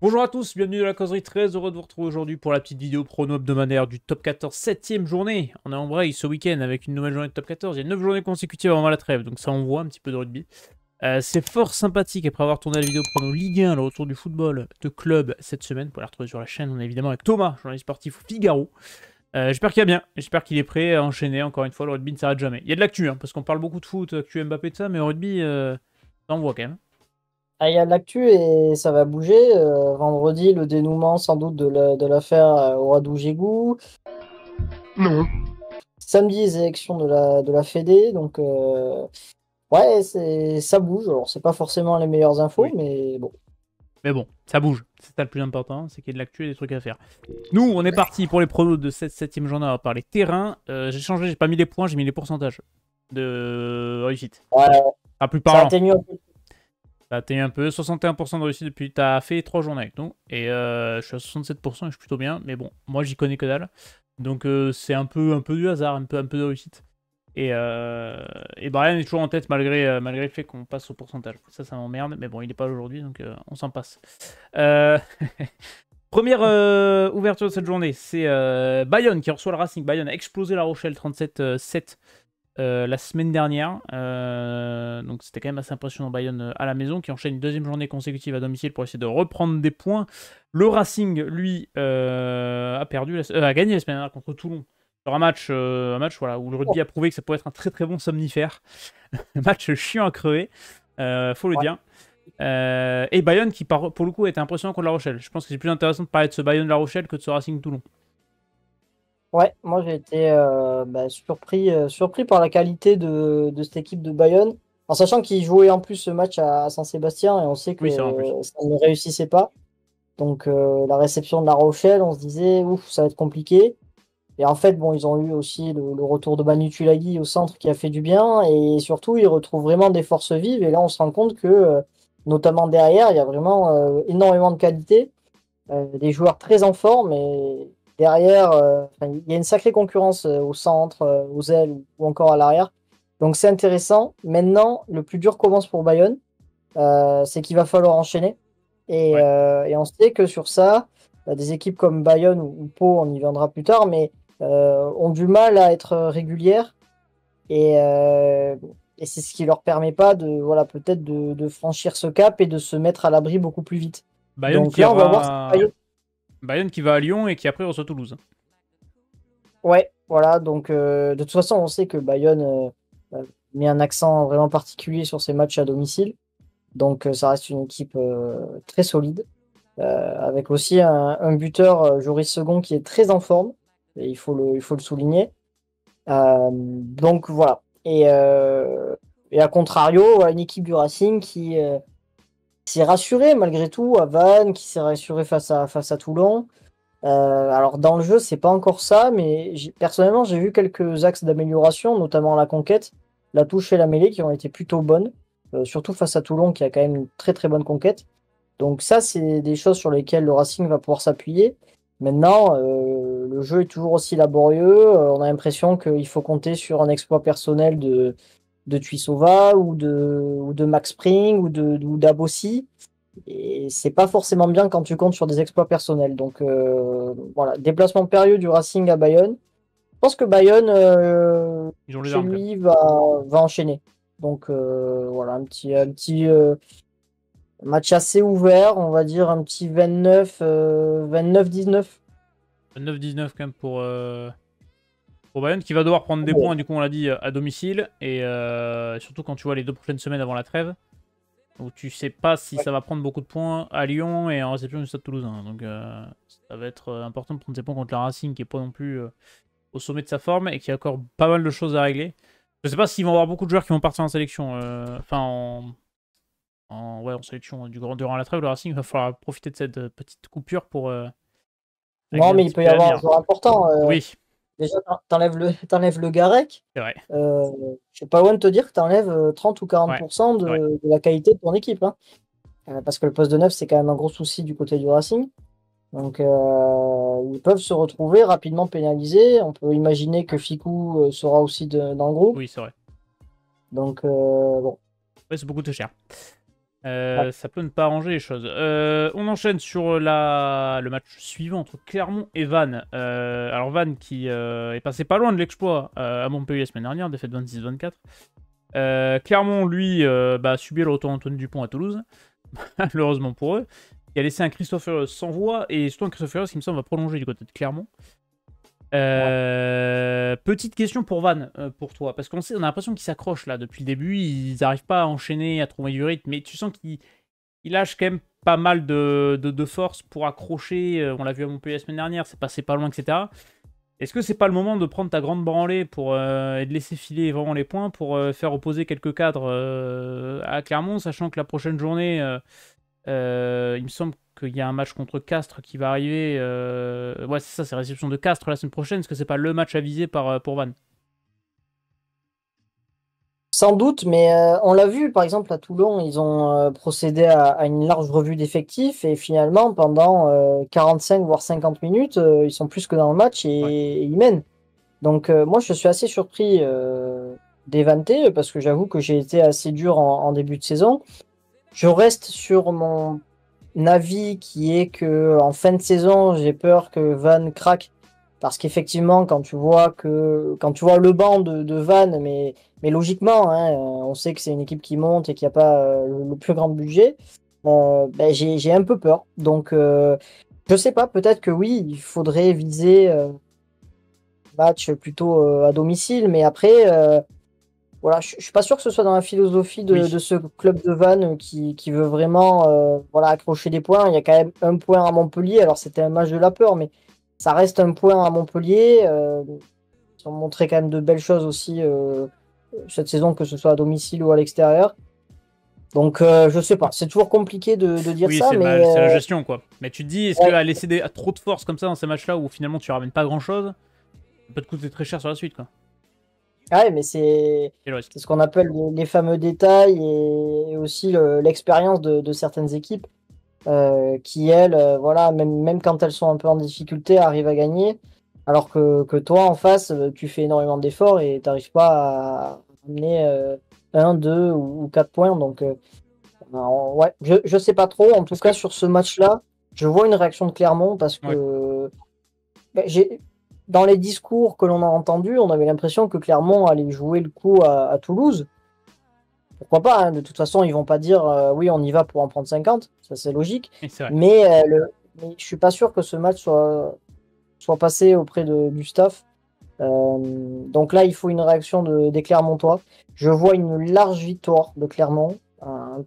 Bonjour à tous, bienvenue dans la causerie, très heureux de vous retrouver aujourd'hui pour la petite vidéo prono hebdomadaire du top 14, 7ème journée. On est en vrai ce week-end avec une nouvelle journée de top 14, il y a 9 journées consécutives avant la trêve, donc ça envoie un petit peu de rugby. C'est fort sympathique après avoir tourné la vidéo prono Ligue 1, le retour du football de club cette semaine. Pour la retrouver sur la chaîne, on est évidemment avec Thomas, journaliste sportif au Figaro. J'espère qu'il va bien, j'espère qu'il est prêt à enchaîner, encore une fois, le rugby ne s'arrête jamais. Il y a de l'actu, hein, parce qu'on parle beaucoup de foot, actu Mbappé de ça, mais au rugby, ça envoie quand même. Ah, il y a de l'actu et ça va bouger. Vendredi, le dénouement sans doute de l'affaire Ouadou-Gégou. Non. Samedi, les élections de la Fédé. Donc, ouais, ça bouge. Alors, c'est pas forcément les meilleures infos, Oui. mais bon. Mais bon, ça bouge. C'est ça le plus important, c'est qu'il y a de l'actu et des trucs à faire. Nous, on est parti pour les pronos de cette 7ème journée. On va parler terrain. J'ai changé, j'ai pas mis les points, j'ai mis les pourcentages de réussite. Ouais, À plus ça parlant. atténue un peu. T'as atteint un peu 61% de réussite depuis. T'as fait 3 journées avec nous. Et je suis à 67% et je suis plutôt bien. Mais bon, moi j'y connais que dalle. Donc c'est un peu du hasard, un peu de réussite. Et Brian est toujours en tête malgré le fait qu'on passe au pourcentage. Ça m'emmerde. Mais bon, il est pas là aujourd'hui, donc on s'en passe. Euh, Première ouverture de cette journée, c'est Bayonne qui reçoit le Racing. Bayonne a explosé La Rochelle 37-7 la semaine dernière. Donc c'était quand même assez impressionnant Bayonne à la maison qui enchaîne une deuxième journée consécutive à domicile pour essayer de reprendre des points. Le Racing, lui, a gagné la semaine dernière contre Toulon. Sur un match voilà, où le rugby a prouvé que ça pouvait être un très très bon somnifère. Un match chiant à crever, faut le Ouais. dire. Et Bayonne qui, pour le coup, a été impressionnant contre La Rochelle. Je pense que c'est plus intéressant de parler de ce Bayonne-La Rochelle que de ce Racing Toulon. Ouais, moi j'ai été surpris par la qualité de cette équipe de Bayonne, en sachant qu'ils jouaient en plus ce match à Saint-Sébastien et on sait que Oui, c'est vrai en plus. ça ne réussissait pas. Donc la réception de La Rochelle, on se disait, ouf, ça va être compliqué. Et en fait, bon, ils ont eu aussi le retour de Manu Tuilagi au centre qui a fait du bien. Et surtout, ils retrouvent vraiment des forces vives. Et là, on se rend compte que, notamment derrière, il y a vraiment énormément de qualité. Des joueurs très en forme. Et derrière, enfin, il y a une sacrée concurrence au centre, aux ailes ou encore à l'arrière. Donc c'est intéressant. Maintenant, le plus dur commence pour Bayonne. C'est qu'il va falloir enchaîner. Ouais. Et on sait que sur ça, des équipes comme Bayonne ou Pau, on y viendra plus tard, mais ont du mal à être régulières. Et, euh, et c'est ce qui leur permet pas voilà, peut-être de franchir ce cap et de se mettre à l'abri beaucoup plus vite. Bayonne Donc qui là, on va voir si aura... Bayonne. Bayonne qui va à Lyon et qui après reçoit Toulouse. Ouais, voilà. Donc de toute façon, on sait que Bayonne met un accent vraiment particulier sur ses matchs à domicile. Donc ça reste une équipe très solide. Avec aussi un buteur, Joris Second, qui est très en forme, et il faut le souligner. Donc voilà. Et à contrario, voilà, une équipe du Racing qui s'est rassurée malgré tout à Vannes, qui s'est rassurée face à Toulon. Alors dans le jeu, c'est pas encore ça, mais personnellement, j'ai vu quelques axes d'amélioration, notamment la conquête, la touche et la mêlée qui ont été plutôt bonnes, surtout face à Toulon qui a quand même une très très bonne conquête. Donc ça, c'est des choses sur lesquelles le Racing va pouvoir s'appuyer. Maintenant, le jeu est toujours aussi laborieux. On a l'impression qu'il faut compter sur un exploit personnel de Tuisova ou de Max Spring ou d'Abossi. Et c'est pas forcément bien quand tu comptes sur des exploits personnels. Donc voilà, déplacement périlleux du Racing à Bayonne. Je pense que Bayonne, Ils ont les chez armes quand même. lui, va enchaîner. Donc voilà, un petit match assez ouvert, on va dire un petit 29-19. 9-19 quand même pour Bayonne qui va devoir prendre des points, du coup on l'a dit, à domicile. Et surtout quand tu vois les 2 prochaines semaines avant la trêve, où tu sais pas si Ouais. ça va prendre beaucoup de points à Lyon et en réception du Stade Toulousain. Donc ça va être important de prendre ses points contre la Racing qui est pas non plus au sommet de sa forme et qui a encore pas mal de choses à régler. Je sais pas s'ils vont avoir beaucoup de joueurs qui vont partir en sélection. Enfin en sélection durant la trêve. Le Racing va falloir profiter de cette petite coupure pour régler Non, un mais il petit peut y peu avoir un l'avenir. joueur important. Oui, Déjà, t'enlèves le Garec. c'est vrai. Je suis pas loin de te dire que t'enlèves 30 ou Ouais, 40% c'est vrai. de la qualité de ton équipe, hein. Parce que le poste de neuf, c'est quand même un gros souci du côté du Racing. Donc, ils peuvent se retrouver rapidement pénalisés. On peut imaginer que Ficou sera aussi dans le groupe. Oui, c'est vrai. Donc, bon. Ouais, c'est beaucoup trop cher. Ouais. Ça peut ne pas arranger les choses. On enchaîne sur le match suivant entre Clermont et Vannes. Alors Vannes qui est passé pas loin de l'exploit à Montpellier la semaine dernière, défaite 26-24. Clermont, lui, a subi le retour d'Antoine Dupont à Toulouse, malheureusement pour eux. Il a laissé un Christophe sans voix, et surtout un Christophe qui me semble va prolonger du côté de Clermont. Ouais. Petite question pour Van, pour toi, parce on a l'impression qu'ils s'accrochent là depuis le début, ils n'arrivent pas à enchaîner, à trouver du rythme, mais tu sens qu'ils lâchent quand même pas mal de force pour accrocher. On l'a vu à Montpellier la semaine dernière, c'est passé pas loin, etc. Est-ce que c'est pas le moment de prendre ta grande branlée et de laisser filer vraiment les points pour faire opposer quelques cadres à Clermont, sachant que la prochaine journée, il me semble qu'il y a un match contre Castres qui va arriver. Ouais, c'est ça, c'est réception de Castres la semaine prochaine. Est-ce que c'est pas le match à viser pour Vannes? Sans doute, mais on l'a vu, par exemple, à Toulon, ils ont procédé à une large revue d'effectifs et finalement, pendant 45 voire 50 minutes, ils sont plus que dans le match Ouais. et ils mènent. Donc, moi, je suis assez surpris d'Evanté parce que j'avoue que j'ai été assez dur en début de saison. Je reste sur mon avis qui est que en fin de saison, j'ai peur que Van craque parce qu'effectivement, quand tu vois le banc de Van, mais logiquement, hein, on sait que c'est une équipe qui monte et qui n'a pas le plus grand budget. Ben, j'ai un peu peur. Donc, je sais pas. Peut-être que oui, il faudrait viser match plutôt à domicile, mais après. Voilà, je suis pas sûr que ce soit dans la philosophie Oui. de ce club de Vannes qui veut vraiment voilà, accrocher des points. Il y a quand même un point à Montpellier. Alors c'était un match de la peur, mais ça reste un point à Montpellier. Ils ont montré quand même de belles choses aussi cette saison, que ce soit à domicile ou à l'extérieur. Donc je sais pas, c'est toujours compliqué de dire Oui, ça, c'est mais c'est la gestion, quoi. Mais tu te dis, est-ce ouais, qu'à laisser trop de force comme ça dans ces matchs-là où finalement tu ramènes pas grand-chose, ça peut te coûter très cher sur la suite, quoi. ouais, mais c'est Et le risque. c'est ce qu'on appelle les fameux détails et aussi l'expérience de certaines équipes. Qui elles, voilà, même quand elles sont un peu en difficulté, arrivent à gagner, alors que toi, en face, tu fais énormément d'efforts et tu n'arrives pas à amener 1, 2 ou 4 points. Donc, ouais, je sais pas trop. En tout Parce cas, que, sur ce match-là, je vois une réaction de Clermont parce ouais. que ben, dans les discours que l'on a entendus, on avait l'impression que Clermont allait jouer le coup à Toulouse. Pourquoi pas, hein, de toute façon, ils vont pas dire oui, on y va pour en prendre 50, ça c'est logique. Et c'est vrai. Mais je suis pas sûr que ce match soit passé auprès du staff. Donc là, il faut une réaction des Clermontois. Je vois une large victoire de Clermont. Je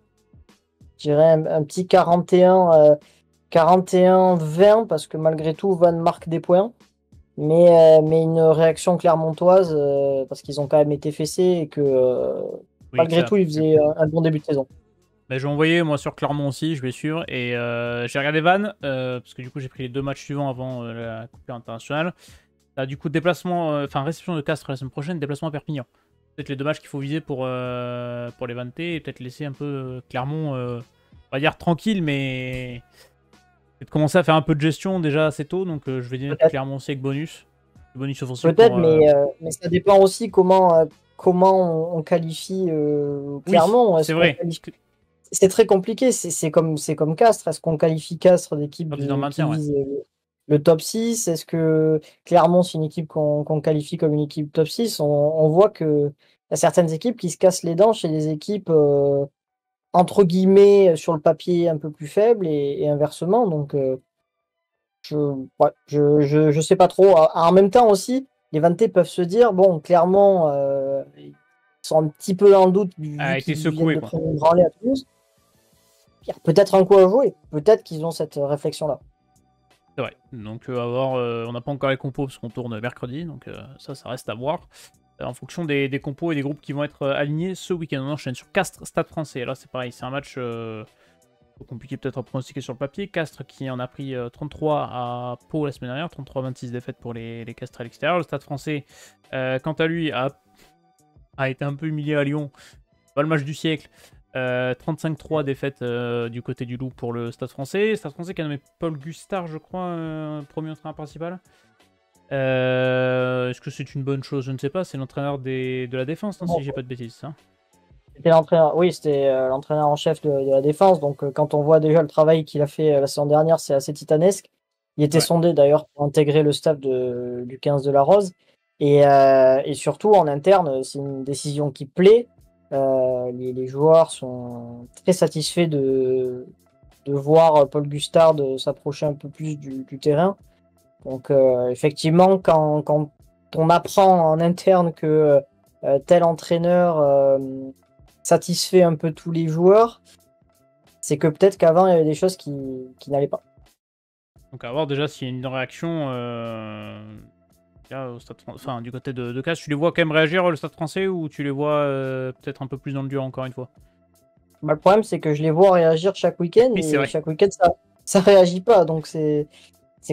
dirais un petit 41-20 parce que malgré tout, Van marque des points. Mais une réaction clermontoise parce qu'ils ont quand même été fessés et que Oui, que malgré ça a tout, ils pu. faisaient un bon début de saison. Bah, j'ai envoyé moi sur Clermont aussi, je vais sûr. Et j'ai regardé Vannes, parce que du coup j'ai pris les deux matchs suivants avant la Coupe internationale. Du coup, déplacement, enfin réception de Castres la semaine prochaine, déplacement à Perpignan. Peut-être les deux matchs qu'il faut viser pour les vanter et peut-être laisser un peu Clermont, on va dire tranquille, mais peut-être commencer à faire un peu de gestion déjà assez tôt. Donc je vais dire Peut-être, Clermont aussi avec bonus. Bonus offensif peut-être, pour. mais ça dépend aussi comment on qualifie Oui, Clermont. Est-ce c'est qu'on vrai. qualifie... C'est très compliqué. C'est comme Castres. Est-ce qu'on qualifie Castres d'équipe Candidat en qui maintien, ouais. vise le top 6? Est-ce que Clermont, c'est une équipe qu'on qualifie comme une équipe top 6? On voit que y a certaines équipes qui se cassent les dents chez des équipes entre guillemets sur le papier un peu plus faibles et inversement. Donc je, ouais, je sais pas trop. En même temps aussi, les Vantés peuvent se dire, bon, clairement, ils sont un petit peu dans le doute A vu été qu'ils viennent secoué, de quoi. prendre une branlée à Toulouse. Il y a peut-être un coup à jouer. Peut-être qu'ils ont cette réflexion-là. C'est vrai. Donc, à voir, on n'a pas encore les compos parce qu'on tourne mercredi, donc ça reste à voir. En fonction des compos et des groupes qui vont être alignés ce week-end. On enchaîne sur Castres, Stade Français. Là, c'est pareil, c'est un match compliqué peut-être à pronostiquer sur le papier. Castres qui en a pris 33 à Pau la semaine dernière, 33-26 défaites pour les Castres à l'extérieur. Le Stade Français, quant à lui, a été un peu humilié à Lyon. Pas le match du siècle. 35-3 défaite du côté du Loup pour le Stade Français. Stade Français qui a nommé Paul Gustard, je crois, premier entraîneur principal. Est-ce que c'est une bonne chose? Je ne sais pas. C'est l'entraîneur de la défense, non, Bon, si j'ai pas de bêtises. Ça. C'était l'entraîneur, oui, c'était l'entraîneur en chef de la défense. Donc, quand on voit déjà le travail qu'il a fait la saison dernière, c'est assez titanesque. Il était Ouais. sondé d'ailleurs pour intégrer le staff du 15 de la Rose. Et surtout, en interne, c'est une décision qui plaît. Les joueurs sont très satisfaits de voir Paul Gustard s'approcher un peu plus du terrain. Donc, effectivement, quand on apprend en interne que tel entraîneur satisfait un peu tous les joueurs, c'est que peut-être qu'avant, il y avait des choses qui n'allaient pas. Donc à voir déjà s'il y a une réaction là, au stade enfin, du côté de Casse. Tu les vois quand même réagir le stade français ou tu les vois peut-être un peu plus dans le dur encore une fois? Bah, le problème, c'est que je les vois réagir chaque week-end Oui, c'est et vrai. chaque week-end, ça réagit pas. Donc, c'est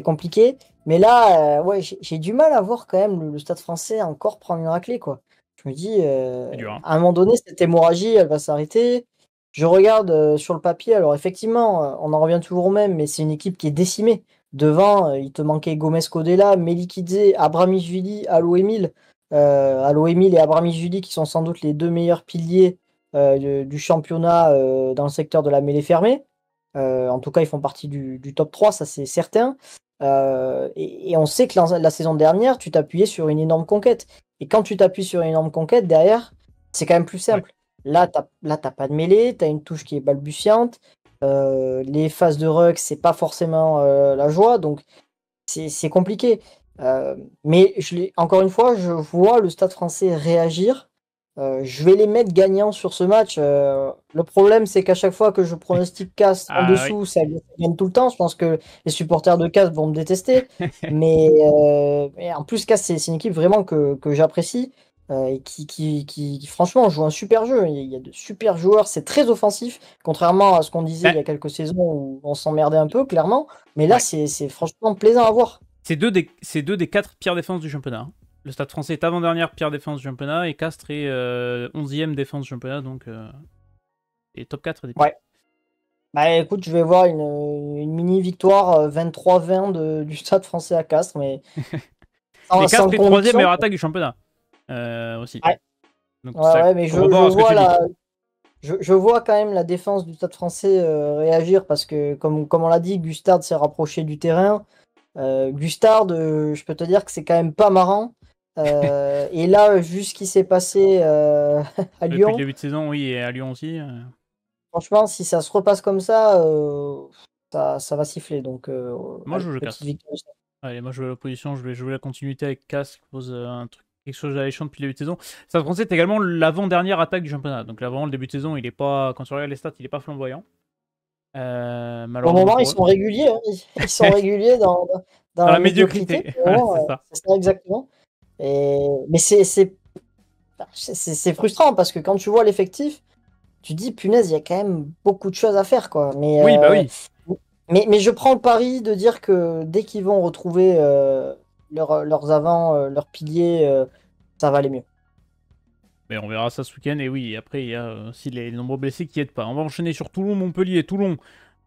compliqué. Mais là, ouais, j'ai du mal à voir quand même le stade français encore prendre une raclée, quoi. Je me dis, C'est dur, hein. à un moment donné, cette hémorragie, elle va s'arrêter. Je regarde sur le papier. Alors, effectivement, on en revient toujours au même, mais c'est une équipe qui est décimée. Devant, il te manquait Gomez Codella, Melikidze, Abramichvili, Allo Emile et Abramichvili qui sont sans doute les deux meilleurs piliers du championnat dans le secteur de la mêlée fermée. En tout cas, ils font partie du top 3, ça c'est certain. Et on sait que la saison dernière, tu t'appuyais sur une énorme conquête. Et quand tu t'appuies sur une énorme conquête, derrière, c'est quand même plus Ouais. simple. Là, t'as pas de mêlée, tu as une touche qui est balbutiante. Les phases de ruck, c'est pas forcément la joie, donc c'est compliqué. Mais encore une fois, je vois le Stade français réagir. Je vais les mettre gagnants sur ce match. Le problème, c'est qu'à chaque fois que je pronostique Castres en Ah oui. dessous, ça gagne tout le temps. Je pense que les supporters de Castres vont me détester. Mais en plus, Castres, c'est une équipe vraiment que j'apprécie et qui, franchement, joue un super jeu. Il y a de super joueurs. C'est très offensif, contrairement à ce qu'on disait il Bah, y a quelques saisons où on s'emmerdait un peu, clairement. Mais là, ouais. c'est franchement plaisant à voir. C'est deux des 4 pires défenses du championnat, hein. Le Stade français est avant-dernière pire défense du championnat et Castres est 11e défense du championnat, donc et top 4 des pires. Ouais. Bah écoute, je vais voir une mini victoire 23-20 du Stade français à Castres, mais Et sans Castres est 3e conviction. meilleure attaque du championnat aussi. Ouais, Donc ouais, ça ouais, mais je corrobore à ce que vois tu dis. je vois quand même la défense du Stade français réagir parce que, comme on l'a dit, Gustard s'est rapproché du terrain. Gustard, je peux te dire que c'est quand même pas marrant. Et là, vu ce qui s'est passé à Depuis le Lyon, début de saison, oui, et à Lyon aussi. franchement, si ça se repasse comme ça, ça va siffler. Donc, Moi, je allez, joue le petite Castres. victoire. Allez, moi je vais à l'opposition, je vais jouer la continuité avec Castres qui pose un truc, quelque chose d'alléchant depuis le début de saison. Stade français est également l'avant-dernière attaque du championnat. Donc là, vraiment, le début de saison, il est pas, quand tu regardes les stats, il est pas flamboyant. Pour le Malheureusement moment, ils pour eux. sont réguliers, hein. Ils sont réguliers dans Dans la la médiocrité. médiocrité, Pour le ouais, moment, c'est ça. c'est ça exactement. Mais c'est frustrant parce que quand tu vois l'effectif, tu dis, punaise, il y a quand même beaucoup de choses à faire, quoi. Oui, bah oui. Mais je prends le pari de dire que dès qu'ils vont retrouver leurs avants, leurs piliers, ça va aller mieux. Mais on verra ça ce week-end. Et oui, après, il y a aussi les nombreux blessés qui aident pas. On va enchaîner sur Toulon-Montpellier. Toulon,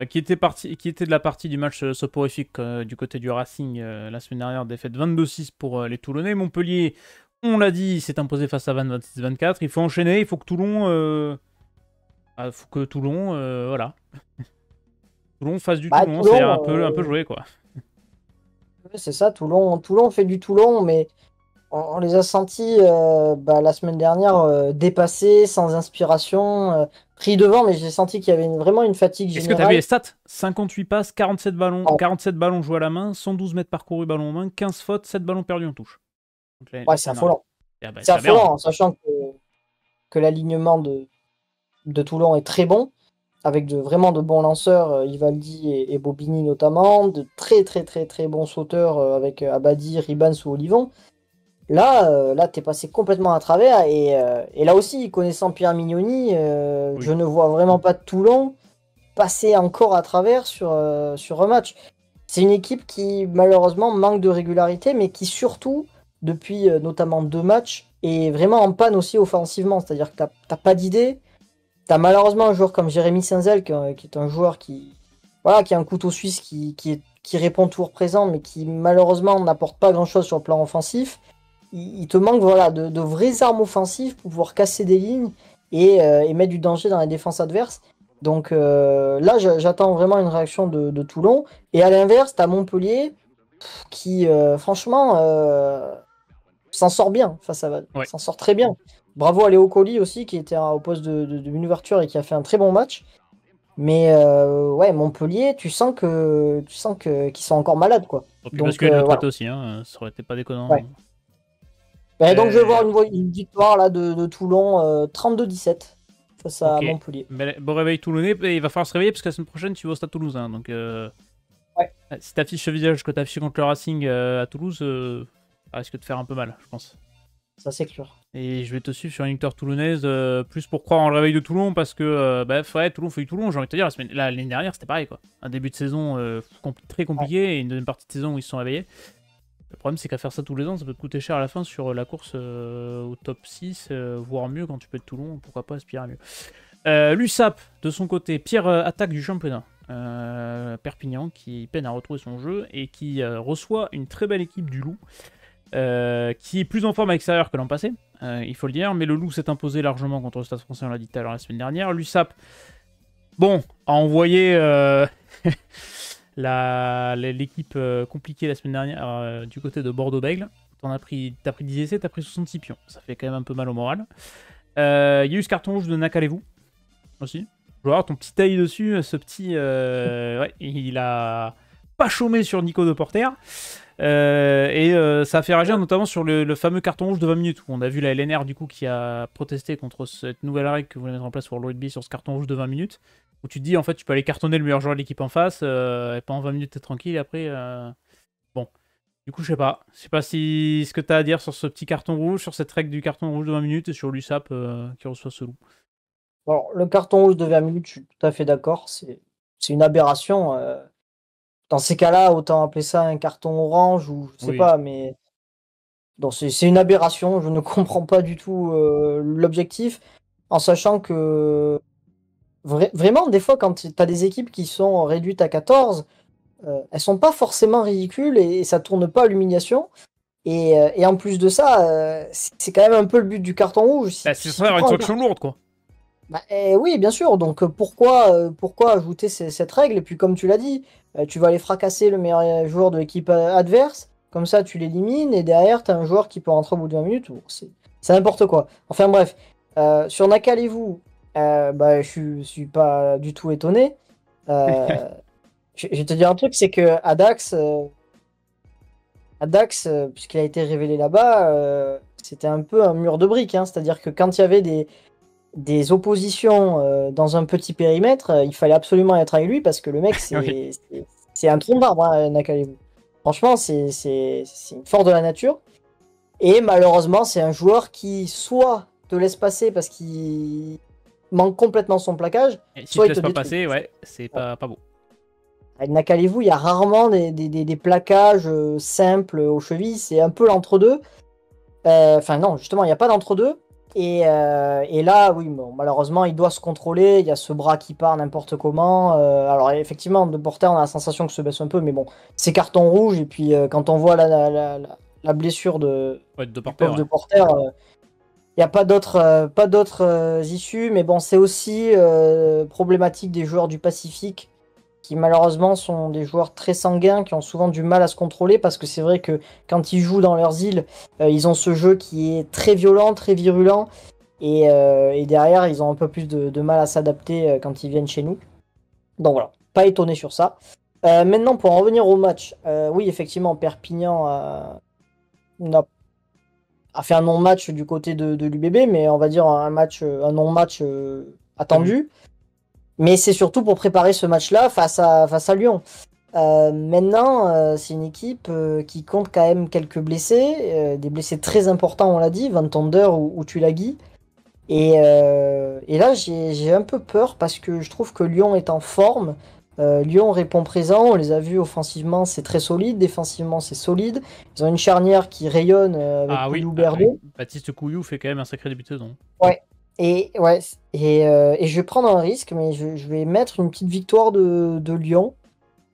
qui était de la partie du match soporifique du côté du Racing la semaine dernière, défaite 22-6 pour les Toulonnais. Montpellier, on l'a dit, s'est imposé face à Vannes 26-24. Il faut enchaîner, il faut que Toulon, voilà, Toulon fasse du Bah, Toulon. C'est un Toulon, peu joué quoi. ouais, c'est ça, Toulon fait du Toulon, mais on les a sentis la semaine dernière dépassés, sans inspiration, pris devant, mais j'ai senti qu'il y avait vraiment une fatigue Est-ce que tu as vu les générale. stats? 58 passes, 47 ballons joués à la main, 112 mètres parcourus ballon en main, 15 fautes, 7 ballons perdus en touche. Donc, Ouais, la c'est semaine dernière. affolant. Ah bah, C'est c'est aberrant. affolant, en sachant que l'alignement de Toulon est très bon, avec vraiment de bons lanceurs, Ivaldi et Bobigny notamment, de très très très très bons sauteurs avec Abadi, Ribans ou Olivon. Là t'es passé complètement à travers, et là aussi, connaissant Pierre Mignoni, je Oui. ne vois vraiment pas Toulon passer encore à travers sur un match. C'est une équipe qui malheureusement manque de régularité, mais qui surtout, depuis notamment 2 matchs, est vraiment en panne aussi offensivement. C'est-à-dire que t'as pas d'idée. T'as malheureusement un joueur comme Jérémy Senzel, qui est un joueur voilà, qui a un couteau suisse qui répond toujours présent, mais qui malheureusement n'apporte pas grand-chose sur le plan offensif. Il te manque voilà, de vraies armes offensives pour pouvoir casser des lignes et mettre du danger dans les défenses adverses. Donc là, j'attends vraiment une réaction de Toulon. Et à l'inverse, tu as Montpellier qui, franchement, s'en sort bien. Enfin, Ouais. s'en sort très bien. Bravo à Léo Colli aussi, qui était au poste d'une ouverture et qui a fait un très bon match. Mais ouais, Montpellier, tu sens qu'ils sont encore malades, quoi. On aurait pu Donc basculer de l'autre voilà. côté aussi, hein. Ça aurait été pas déconnant. Ouais. Donc je vais voir Euh, une victoire là de Toulon 32-17 face à ok. Montpellier. Bon réveil toulonnais. Et il va falloir se réveiller parce que la semaine prochaine, tu vas au Stade Toulousain. Donc, Ouais. si t'affiches le visage que t'affiches contre le Racing à Toulouse, ça risque de faire un peu mal, je pense. Ça c'est clair. Et je vais te suivre sur une victoire toulonnaise, plus pour croire en le réveil de Toulon, parce que, ouais, Toulon fait du Toulon, j'ai envie de te dire, l'année dernière, c'était pareil, quoi. Un début de saison très compliqué, et une deuxième partie de saison où ils se sont réveillés. Le problème, c'est qu'à faire ça tous les ans, ça peut te coûter cher à la fin sur la course au top 6, voire mieux quand tu peux être Toulon, pourquoi pas aspirer à mieux. L'USAP, de son côté, pire attaque du championnat. Perpignan, qui peine à retrouver son jeu, et qui reçoit une très belle équipe du Loup. Qui est plus en forme à l'extérieur que l'an passé, il faut le dire, mais le Loup s'est imposé largement contre le Stade Français, on l'a dit tout à l'heure la semaine dernière. L'USAP, bon, a envoyé l'équipe compliquée la semaine dernière du côté de Bordeaux-Bègles. T'as pris 10 essais, t'as pris 66 pions, ça fait quand même un peu mal au moral. Il y a eu ce carton rouge de Nakalevou aussi. Je vois ton petit taille dessus, ce petit... ouais, il a pas chômé sur Nico de Porter. Ça a fait réagir notamment sur le fameux carton rouge de 20 minutes où on a vu la LNR du coup qui a protesté contre cette nouvelle règle que vous voulez mettre en place pour le rugby sur ce carton rouge de 20 minutes où tu te dis en fait tu peux aller cartonner le meilleur joueur de l'équipe en face et pendant 20 minutes t'es tranquille et après bon du coup je sais pas si ce que t'as à dire sur ce petit carton rouge, sur cette règle du carton rouge de 20 minutes et sur l'USAP qui reçoit ce loup. Alors, le carton rouge de 20 minutes, je suis tout à fait d'accord, c'est une aberration. Dans ces cas-là, autant appeler ça un carton orange ou je sais Oui. pas, mais c'est une aberration. Je ne comprends pas du tout l'objectif, en sachant que vraiment, des fois, quand tu as des équipes qui sont réduites à 14, elles sont pas forcément ridicules et ça tourne pas à l'humiliation. Et en plus de ça, c'est quand même un peu le but du carton rouge. C'est ça, une sanction lourde quoi. Oui, bien sûr. Donc pourquoi ajouter cette règle? Et puis comme tu l'as dit, tu vas aller fracasser le meilleur joueur de l'équipe adverse. Comme ça, tu l'élimines et derrière, tu as un joueur qui peut rentrer au bout de 20 minutes. C'est n'importe quoi. Enfin bref, sur Nakalevou, je suis pas du tout étonné. Je vais te dire un truc, c'est que Dax, puisqu'il a été révélé là-bas, c'était un peu un mur de briques, hein. C'est-à-dire que quand il y avait des oppositions dans un petit périmètre, il fallait absolument être avec lui parce que le mec, Oui. c'est un tronc d'arbre, hein, Nakalevou. Franchement, c'est une force de la nature. Et malheureusement, c'est un joueur qui soit te laisse passer parce qu'il manque complètement son plaquage, Et si tu soit te il te laisses pas détruit. passer, ouais, c'est pas beau. Avec Nakalevou, il y a rarement des plaquages simples aux chevilles, c'est un peu l'entre-deux. Enfin non, justement, il n'y a pas d'entre-deux. Et là, oui, bon, malheureusement, il doit se contrôler. Il y a ce bras qui part n'importe comment. Alors effectivement, de Porter, on a la sensation que se baisse un peu, mais bon, c'est carton rouge. Et puis quand on voit la blessure Ouais, de du Porter, pauvre ouais. de Porter, il n'y a pas d'autres issues. Mais bon, c'est aussi problématique des joueurs du Pacifique qui malheureusement sont des joueurs très sanguins, qui ont souvent du mal à se contrôler, parce que c'est vrai que quand ils jouent dans leurs îles, ils ont ce jeu qui est très violent, très virulent, et derrière, ils ont un peu plus de mal à s'adapter quand ils viennent chez nous. Donc voilà, pas étonné sur ça. Maintenant, pour en revenir au match, oui, effectivement, Perpignan a fait un non-match du côté de l'UBB, mais on va dire un non-match attendu. Mais c'est surtout pour préparer ce match-là face à Lyon. Maintenant, c'est une équipe qui compte quand même quelques blessés, des blessés très importants, on l'a dit, Van Tonder ou Tulagi. Et là, j'ai un peu peur parce que je trouve que Lyon est en forme. Lyon répond présent, on les a vus offensivement, c'est très solide, défensivement, c'est solide. Ils ont une charnière qui rayonne avec Ah oui, Couillou-Berdo. Baptiste Couillou fait quand même un sacré début de saison. Ouais. Et je vais prendre un risque, mais je vais mettre une petite victoire de Lyon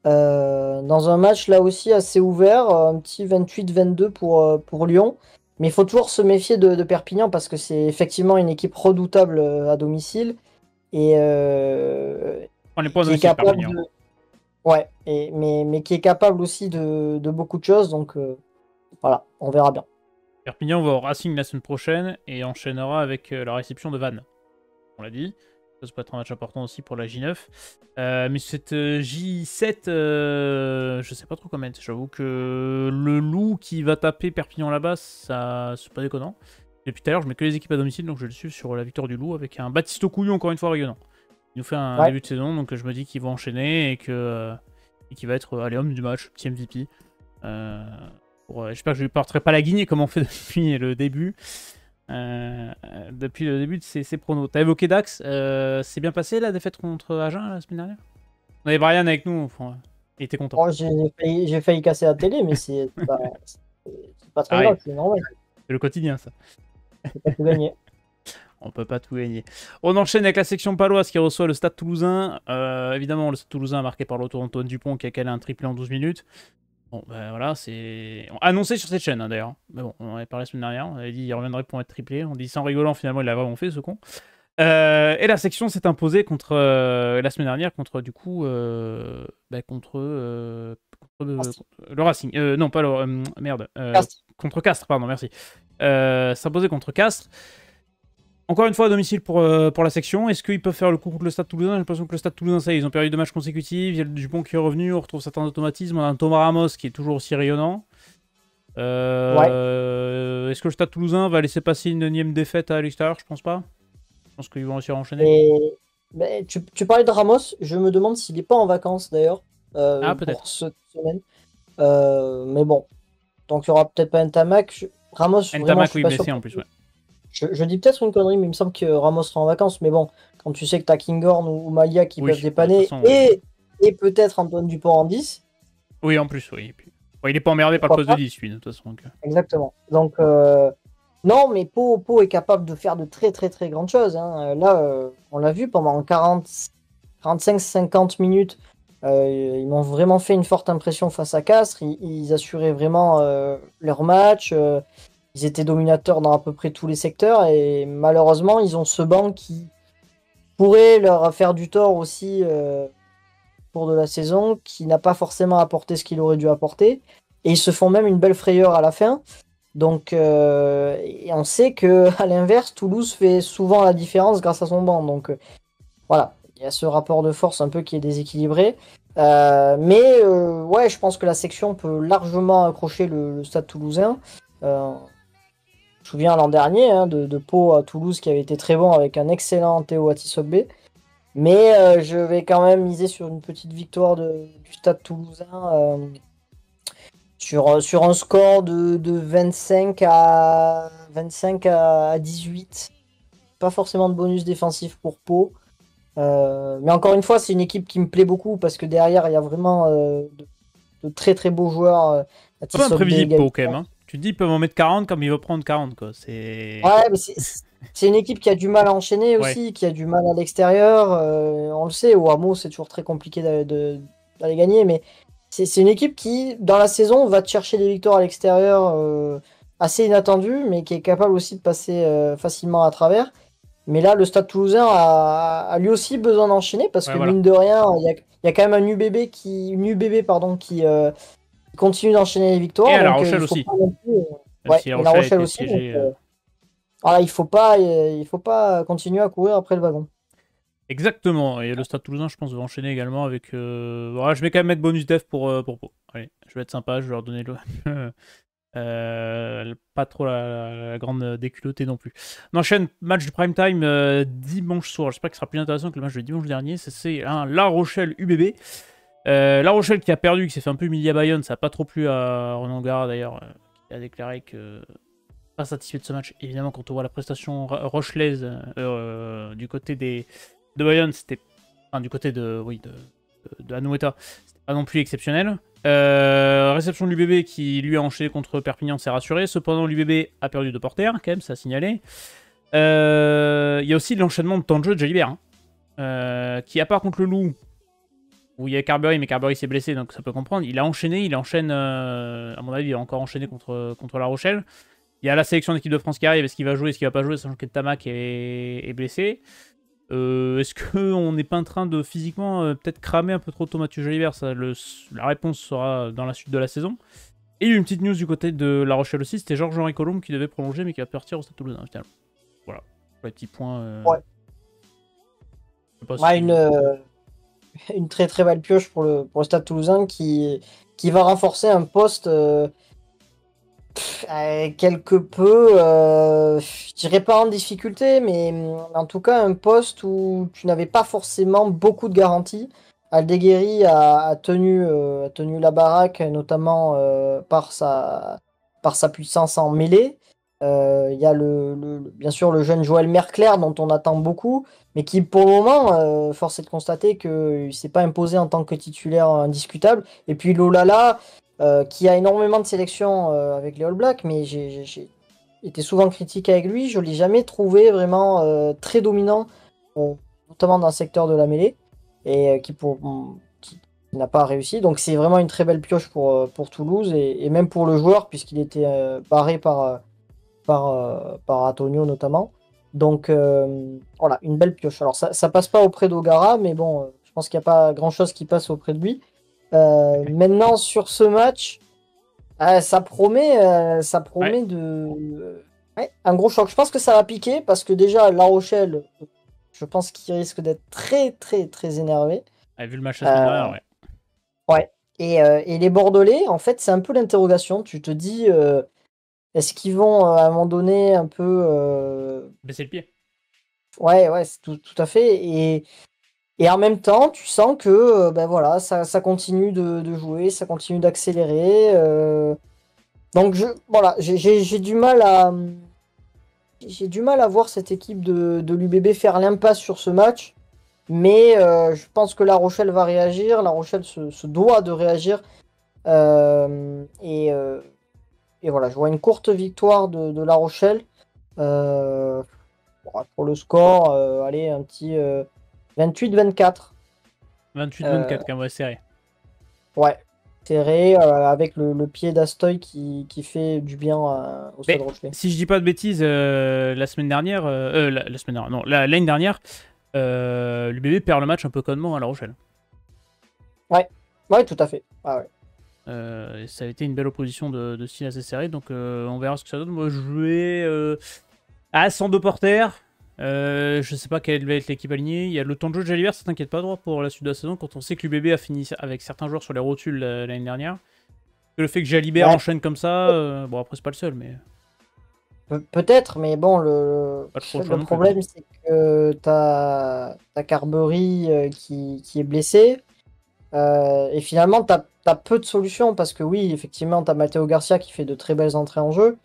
dans un match là aussi assez ouvert, un petit 28-22 pour Lyon. Mais il faut toujours se méfier de Perpignan parce que c'est effectivement une équipe redoutable à domicile et On les points qui est domicile, capable Perpignan. de. Ouais, mais qui est capable aussi de beaucoup de choses. Donc voilà, on verra bien. Perpignan va au Racing la semaine prochaine et enchaînera avec la réception de Vannes. On l'a dit. Ça peut être un match important aussi pour la J9. Mais cette J7, je sais pas trop comment être. J'avoue que le Loup qui va taper Perpignan là-bas, ça c'est pas déconnant. Depuis tout à l'heure, je mets que les équipes à domicile, donc je le suis sur la victoire du Loup avec un Baptiste Couillon, encore une fois, rayonnant. Il nous fait un Ouais. début de saison, donc je me dis qu'il va enchaîner et qu'il va être allez, homme du match, petit MVP. J'espère que je lui porterai pas la guignée comme on fait depuis le début de ces pronos. T'as évoqué Dax, c'est bien passé la défaite contre Agen la semaine dernière? On avait Brian avec nous, enfin, il était content. Oh, j'ai failli casser la télé, mais c'est pas très grave, Arrive, c'est normal. c'est le quotidien ça. C'est pas tout gagné. On peut pas tout gagner. On enchaîne avec la section paloise qui reçoit le Stade Toulousain. Évidemment, le Stade Toulousain marqué par le retour d'Antoine Dupont qui a calé un triplé en 12 minutes. Bon, ben voilà, c'est annoncé sur cette chaîne d'ailleurs. Mais bon, on en avait parlé la semaine dernière. On avait dit qu'il reviendrait pour être triplé. On dit ça en rigolant, finalement, il l'a vraiment fait ce con. Et la section s'est imposée contre la semaine dernière contre du coup contre le Racing. Non, pas le merde. Castres. Contre Castres, pardon, merci. S'imposer contre Castres. Encore une fois à domicile pour la section. Est-ce qu'ils peuvent faire le coup contre le Stade Toulousain? J'ai l'impression que le Stade Toulousain, ça y est, ils ont perdu 2 matchs consécutifs. Il y a le Dupont qui est revenu. On retrouve certains automatismes. On a un Thomas Ramos qui est toujours aussi rayonnant. Ouais. Est-ce que le Stade Toulousain va laisser passer une 9e défaite à l'extérieur? Je pense pas. Je pense qu'ils vont réussir à enchaîner. Et ben, tu parlais de Ramos, je me demande s'il n'est pas en vacances d'ailleurs Ah, pour peut-être. cette semaine. Mais bon, donc il n'y aura peut-être pas Ntamak. Ramos, vraiment, je Ntamak, suis oui, pas sûr. blessé en plus, ouais. Je dis peut-être une connerie, mais il me semble que Ramos sera en vacances. Mais bon, quand tu sais que tu as Kinghorn ou Malia qui Oui, peuvent bah, de toute dépanner façon, oui. et peut-être Antoine Dupont en 10, Oui, en plus, oui. Et puis... bon, il est pas emmerdé par le pourquoi poste de pas? 10, lui, de toute façon. Donc... Exactement. Donc, non, mais Pau est capable de faire de très très très grandes choses, hein. Là, on l'a vu pendant 45-50 minutes. Ils m'ont vraiment fait une forte impression face à Castres. Ils assuraient vraiment leur match. Ils étaient dominateurs dans à peu près tous les secteurs. Et malheureusement, ils ont ce banc qui pourrait leur faire du tort aussi pour de la saison, qui n'a pas forcément apporté ce qu'il aurait dû apporter. Et ils se font même une belle frayeur à la fin. Donc, et on sait que à l'inverse, Toulouse fait souvent la différence grâce à son banc. Donc, voilà, il y a ce rapport de force un peu qui est déséquilibré. Ouais, je pense que la section peut largement accrocher le Stade Toulousain. Je me souviens l'an dernier de Pau à Toulouse qui avait été très bon avec un excellent Théo Atisogbe. Mais je vais quand même miser sur une petite victoire du Stade Toulousain. Sur un score de 25 à 18. Pas forcément de bonus défensif pour Pau. Mais encore une fois, c'est une équipe qui me plaît beaucoup parce que derrière, il y a vraiment de très très beaux joueurs. C'est pas Atisogbe, imprévisible, Pau, quand même. Gaëtan. Hein. Tu te dis, ils peuvent en mettre 40 comme il va prendre 40, quoi. C'est... Ouais, mais c'est une équipe qui a du mal à enchaîner Ouais. aussi, qui a du mal à l'extérieur. On le sait, au Hameau, c'est toujours très compliqué d'aller gagner, mais c'est une équipe qui, dans la saison, va te chercher des victoires à l'extérieur assez inattendues, mais qui est capable aussi de passer facilement à travers. Mais là, le Stade Toulousain a lui aussi besoin d'enchaîner parce Ouais, que voilà. mine de rien, il y a quand même un UBB pardon, qui continue d'enchaîner les victoires. Et à La Donc Rochelle il faut aussi. pas non plus. Même Ouais, si La et La Rochelle a Rochelle été aussi. Donc, piégée. voilà, il faut pas continuer à courir après le wagon. Exactement. Et le Stade Toulousain, je pense, va enchaîner également avec... Voilà, je vais quand même mettre bonus def pour Pau. Allez, je vais être sympa, je vais leur donner le... pas trop la grande déculottée non plus. On enchaîne match du prime time dimanche soir. J'espère qu'il sera plus intéressant que le match de dimanche dernier. C'est un La Rochelle UBB. La Rochelle qui a perdu, qui s'est fait un peu humilier à Bayonne. Ça n'a pas trop plu à Ronan Gara d'ailleurs, qui a déclaré que pas satisfait de ce match. Évidemment, quand on voit la prestation rochelaise du côté de Bayonne, c'était. Enfin, du côté de. Oui, de Anoeta, c'était pas non plus exceptionnel. Réception de l'UBB qui lui a enchaîné contre Perpignan, s'est rassuré. Cependant, l'UBB a perdu de porteurs, quand même, ça a signalé. Il y a aussi l'enchaînement de temps de jeu de Jalibert, qui, à part contre le Loup, où il y a Carberry, mais Carberry s'est blessé, donc ça peut comprendre. Il a enchaîné, il enchaîne, à mon avis, il a encore enchaîné contre La Rochelle. Il y a la sélection d'équipe de France qui arrive. Est-ce qu'il va jouer, est-ce qu'il va pas jouer, sachant que Tamac est blessé. Est-ce qu'on n'est pas en train de physiquement peut-être cramer un peu trop tôt Mathieu Jalibert? La réponse sera dans la suite de la saison. Et il y a eu une petite news du côté de La Rochelle aussi, c'était Georges-Henri Colombe qui devait prolonger mais qui va partir au Stade Toulousain finalement. Voilà, les petits points. Ouais. Je sais pas Ouais, si- une très très belle pioche pour le Stade Toulousain qui va renforcer un poste quelque peu, je dirais pas en difficulté, mais en tout cas un poste où tu n'avais pas forcément beaucoup de garanties. Aldeguerri a tenu la baraque, notamment par sa puissance en mêlée. Il y a bien sûr le jeune Joël Merclair dont on attend beaucoup, mais qui pour le moment, force est de constater qu'il ne s'est pas imposé en tant que titulaire indiscutable. Et puis Lolala, qui a énormément de sélections avec les All Blacks, mais j'ai été souvent critique avec lui. Je ne l'ai jamais trouvé vraiment très dominant, notamment dans le secteur de la mêlée, et qui n'a pas réussi. Donc c'est vraiment une très belle pioche pour Toulouse, et même pour le joueur, puisqu'il était barré par Antonio notamment. Donc voilà, une belle pioche. Alors ça passe pas auprès d'Ogara, mais bon, je pense qu'il n'y a pas grand-chose qui passe auprès de lui. Maintenant, sur ce match, ça promet ouais, un gros choc. Je pense que ça va piquer parce que déjà, La Rochelle, je pense qu'il risque d'être très, très, très énervé. Vu le match la semaine dernière, ouais. Ouais. Et les Bordelais, en fait, c'est un peu l'interrogation. Tu te dis, est-ce qu'ils vont à un moment donné un peu. Baisser le pied. Ouais, ouais, c'est tout à fait. Et en même temps, tu sens que ben voilà, ça continue de jouer, ça continue d'accélérer. Donc voilà, j'ai du mal à voir cette équipe de l'UBB faire l'impasse sur ce match. Mais je pense que La Rochelle va réagir. La Rochelle se doit de réagir. Et voilà, je vois une courte victoire de La Rochelle. Pour le score, allez, un petit 28-24. 28-24 quand même, ouais, serré. Ouais, serré, avec le pied d'Astoy qui fait du bien au Stade Rochelet. Si je dis pas de bêtises, la semaine dernière, la semaine dernière, non, l'année dernière, l'UBB perd le match un peu connement à La Rochelle. Ouais, tout à fait. Ah ouais. Ça a été une belle opposition de style assez serré, donc on verra ce que ça donne. Moi, je vais à 102 porteurs. Je sais pas quelle va être l'équipe alignée. Il y a le temps de jeu de Jalibert, ça t'inquiète pas droit pour la suite de la saison, quand on sait que l'UBB a fini avec certains joueurs sur les rotules l'année dernière. Le fait que Jalibert enchaîne comme ça, bon après c'est pas le seul, mais... Peut-être, mais bon, le problème c'est que t'as Carbery qui est blessé. Et finalement, tu as peu de solutions parce que oui, effectivement, tu as Matteo Garcia qui fait de très belles entrées en jeu.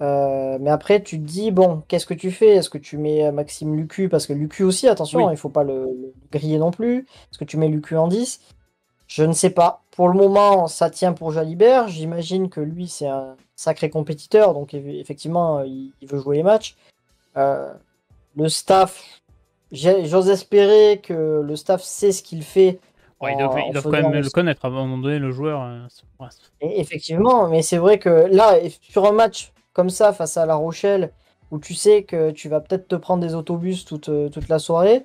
Mais après, tu te dis, bon, qu'est-ce que tu fais? Est-ce que tu mets Maxime Lucu? Parce que Lucu aussi, attention, il faut pas le griller non plus. Est-ce que tu mets Lucu en 10? Je ne sais pas. Pour le moment, ça tient pour Jalibert. J'imagine que lui, c'est un sacré compétiteur. Donc, effectivement, il veut jouer les matchs. Le staff, j'ose espérer que le staff sait ce qu'il fait. Ouais, ils doivent quand même le connaître à un moment donné, le joueur. Et effectivement, mais c'est vrai que là, sur un match comme ça, face à La Rochelle, où tu sais que tu vas peut-être te prendre des autobus toute la soirée,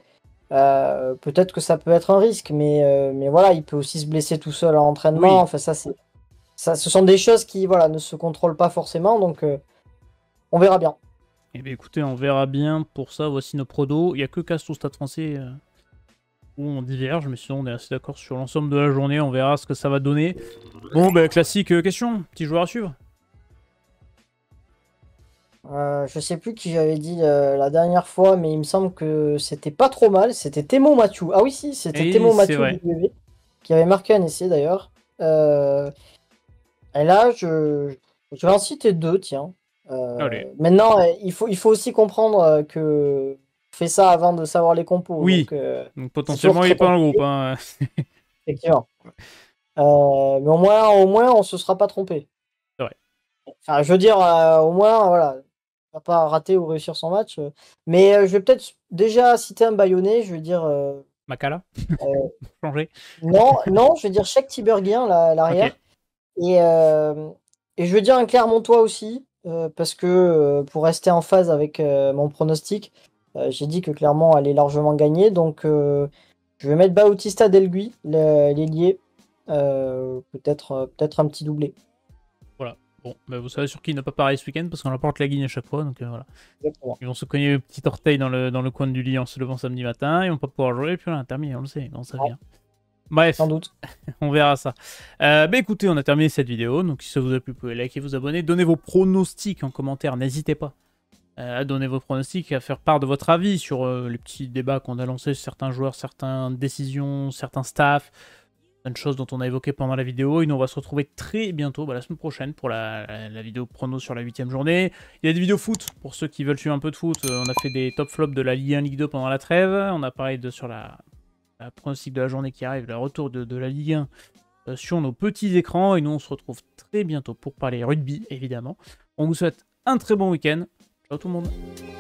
peut-être que ça peut être un risque, mais voilà, il peut aussi se blesser tout seul en entraînement. Oui. Enfin, ce sont des choses qui voilà, ne se contrôlent pas forcément, donc on verra bien. Eh bien écoutez, on verra bien pour ça. Voici nos prodos. Il n'y a que Castres au Stade Français où on diverge, mais sinon on est assez d'accord sur l'ensemble de la journée. On verra ce que ça va donner. Bon, ben classique question. Petit joueur à suivre. Je sais plus qui j'avais dit la dernière fois, mais il me semble que c'était pas trop mal. C'était Temo Mathieu. Ah oui, si, c'était Temo Mathieu qui avait marqué un essai d'ailleurs. Et là, je vais en citer deux, tiens. Maintenant, il faut aussi comprendre que fait ça avant de savoir les compos. Oui, donc potentiellement il est pas dans le groupe. Hein. Effectivement. Mais au moins, on se sera pas trompé. C'est vrai. Enfin, je veux dire, au moins, voilà, on va pas rater ou réussir son match. Mais je vais peut-être déjà citer un Bayonnais, je vais dire... Makala changer. Non, je vais dire Cheikh Tiberghien, l'arrière. Okay. Et je veux dire un Clermontois aussi, parce que pour rester en phase avec mon pronostic, j'ai dit que Clermont allait largement gagner. Donc, je vais mettre Bautista Del Gui, l'ailier. Peut-être un petit doublé. Voilà. Bon, bah, vous savez sur qui ne pas parier ce week-end parce qu'on apporte la guigne à chaque fois. Donc voilà. Exactement. Ils vont se cogner le petit orteil dans le coin du lit en se levant samedi matin. Ils vont pas pouvoir jouer. Et puis voilà, terminé, on le sait. Non, ça Ouais, vient. Bref, sans doute. on verra ça. Bah écoutez, on a terminé cette vidéo. Donc si ça vous a plu, vous pouvez liker, vous abonner. Donnez vos pronostics en commentaire. N'hésitez pas à donner vos pronostics, à faire part de votre avis sur les petits débats qu'on a lancés sur certains joueurs, certaines décisions, certains staffs, plein de choses dont on a évoqué pendant la vidéo. Et nous, on va se retrouver très bientôt, la semaine prochaine, pour la vidéo prono sur la 8ème journée. Il y a des vidéos foot, pour ceux qui veulent suivre un peu de foot. On a fait des top flops de la Ligue 1, Ligue 2 pendant la trêve. On a parlé sur la pronostic de la journée qui arrive, le retour de la Ligue 1 sur nos petits écrans. Et nous, on se retrouve très bientôt pour parler rugby, évidemment. On vous souhaite un très bon week-end. Ciao tout le monde.